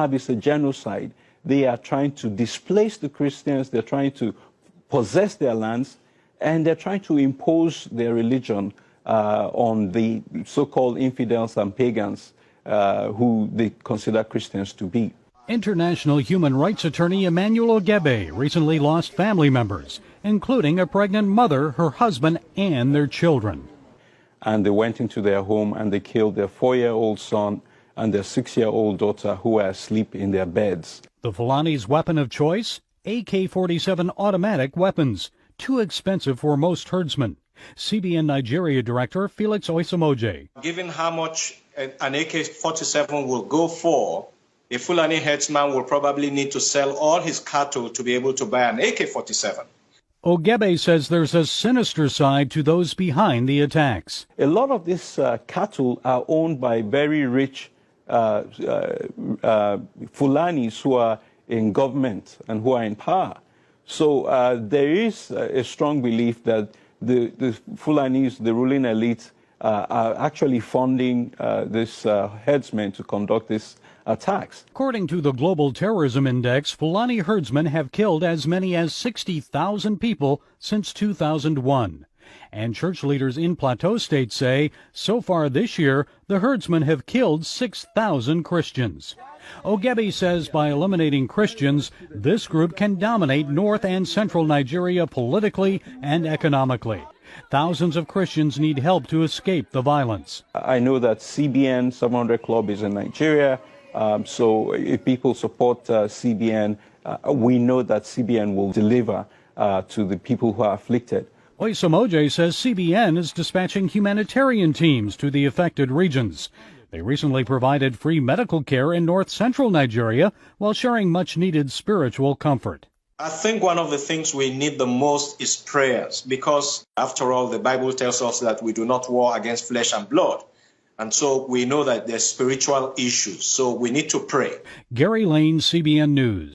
have is a genocide. They are trying to displace the Christians, they're trying to possess their lands, and they're trying to impose their religion on the so-called infidels and pagans who they consider Christians to be. International human rights attorney Emmanuel Ogebe recently lost family members, including a pregnant mother, her husband, and their children. And they went into their home and they killed their 4-year-old son and their 6-year-old daughter who were asleep in their beds. The Fulani's weapon of choice? AK-47 automatic weapons, too expensive for most herdsmen. CBN Nigeria Director Felix Oisamoje. Given how much an AK-47 will go for, a Fulani herdsman will probably need to sell all his cattle to be able to buy an AK-47. Ogebe says there's a sinister side to those behind the attacks. A lot of these cattle are owned by very rich Fulanis who are in government and who are in power. So there is a strong belief that the Fulanis, the ruling elite, are actually funding these herdsmen to conduct these attacks. According to the Global Terrorism Index, Fulani herdsmen have killed as many as 60,000 people since 2001. And church leaders in Plateau State say so far this year, the herdsmen have killed 6,000 Christians. Ogebe says by eliminating Christians, this group can dominate north and central Nigeria politically and economically. Thousands of Christians need help to escape the violence. I know that CBN 700 Club is in Nigeria. So if people support CBN, we know that CBN will deliver to the people who are afflicted. Oisamoje says CBN is dispatching humanitarian teams to the affected regions. They recently provided free medical care in north central Nigeria while sharing much needed spiritual comfort. I think one of the things we need the most is prayers, because after all, the Bible tells us that we do not war against flesh and blood. And so we know that there's spiritual issues, so we need to pray. Gary Lane, CBN News.